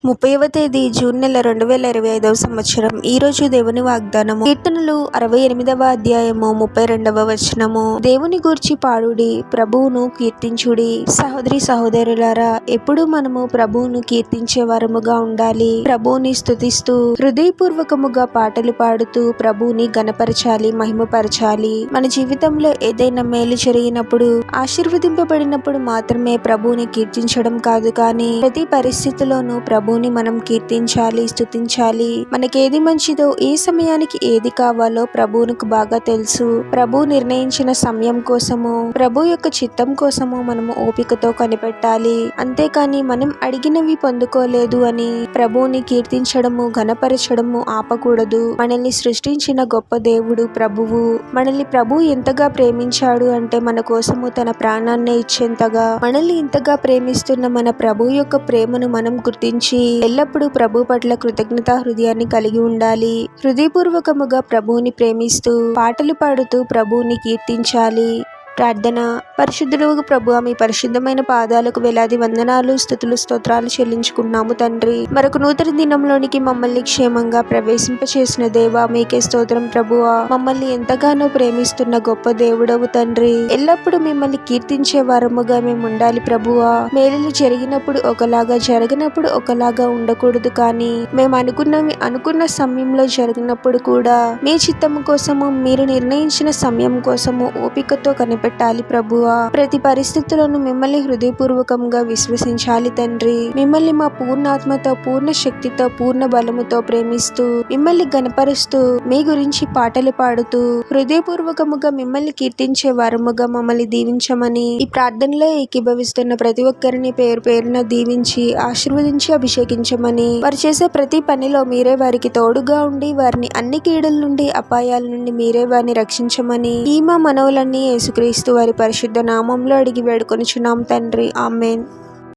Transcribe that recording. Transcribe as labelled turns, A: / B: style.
A: 30వ తేదీ జూన్ నెల 2025వ సంవత్సరం. ఈరోజు దేవుని వాగ్దానము. కీర్తనలు 68వ అధ్యాయము 32వ వచనము. దేవుని గూర్చి పాడుడి, ప్రభువును కీర్తించుడి. సహోదరి సహోదరులారా, ఎప్పుడు మనము ప్రభువును కీర్తించే వారముగా ఉండాలి. ప్రభువుని స్తుతిస్తూ హృదయపూర్వకముగా పాటలు పాడుతూ ప్రభువుని గణపరచాలి, మహిమపరచాలి. మన జీవితంలో ఏదైనా మేలు జరిగినప్పుడు, ఆశీర్వదింపబడినప్పుడు మాత్రమే ప్రభువుని కీర్తించడం కాదు, కానీ ప్రతి పరిస్థితిలోనూ ప్రభువుని మనం కీర్తించాలి, స్తుతించాలి. మనకేది మంచిదో, ఏ సమయానికి ఏది కావాలో ప్రభువునికి బాగా తెలుసు. ప్రభు నిర్ణయించిన సమయం కోసము, ప్రభు యొక్క చిత్తం కోసము మనము ఓపికతో కనిపెట్టాలి. అంతేకాని మనం అడిగినవి పొందుకోలేదు అని ప్రభువుని కీర్తించడము, ఘనపరచడము ఆపకూడదు. మనల్ని సృష్టించిన గొప్ప దేవుడు ప్రభువు. మనల్ని ప్రభు ఎంతగా ప్రేమించాడు అంటే, మన కోసము తన ప్రాణాన్నే ఇచ్చేంతగా. మనల్ని ఇంతగా ప్రేమిస్తున్న మన ప్రభు యొక్క ప్రేమను మనం గుర్తించి ఎల్లప్పుడూ ప్రభు పట్ల కృతజ్ఞతా హృదయాన్ని కలిగి ఉండాలి. హృదయపూర్వకముగా ప్రభువుని ప్రేమిస్తూ పాటలు పాడుతూ ప్రభువుని కీర్తించాలి. ప్రార్థన. పరిశుద్ధుడు ప్రభువా, మీ పరిశుద్ధమైన పాదాలకు వేలాది వందనాలు, స్తుతులు, స్తోత్రాలు చెల్లించుకున్నాము తండ్రి. మరొక నూతన దినంలోనికి మమ్మల్ని క్షేమంగా ప్రవేశింపచేసిన దేవా, మీకే స్తోత్రం ప్రభువా. మమ్మల్ని ఎంతగానో ప్రేమిస్తున్న గొప్ప దేవుడవు తండ్రి. ఎల్లప్పుడూ మిమ్మల్ని కీర్తించే వారముగా మేము ఉండాలి ప్రభువా. మేలులు జరిగినప్పుడు ఒకలాగా, జరగనప్పుడు ఒకలాగా ఉండకూడదు, కానీ మేము అనుకున్న సమయంలో జరిగినప్పుడు కూడా మీ చిత్తము కోసము, మీరు నిర్ణయించిన సమయం కోసము ఓపికతో కనిపెట్టాలి ప్రభువా. ప్రతి పరిస్థితులను మిమ్మల్ని హృదయపూర్వకంగా విశ్వసించాలి తండ్రి. మిమ్మల్ని మా పూర్ణాత్మతో, పూర్ణ శక్తితో, పూర్ణ బలముతో ప్రేమిస్తూ, మిమ్మల్ని గణపరుస్తూ, మీ గురించి పాటలు పాడుతూ, హృదయపూర్వకముగా మిమ్మల్ని కీర్తించే వారముగా మమ్మల్ని దీవించమని, ఈ ప్రార్థనలో ఏకీభవిస్తున్న ప్రతి ఒక్కరిని పేరు పేరున దీవించి, ఆశీర్వదించి, అభిషేకించమని, వారు చేసే ప్రతి పనిలో మీరే వారికి తోడుగా ఉండి, వారిని అన్ని కీడుల నుండి, అపాయాల నుండి మీరే వారిని రక్షించమని, ఈ మా మనవులన్నీ యేసుక్రీస్తు వారి పరిశుద్ధ నామంలో అడిగి వేడుకొనుచున్నాం తండ్రి. ఆమేన్.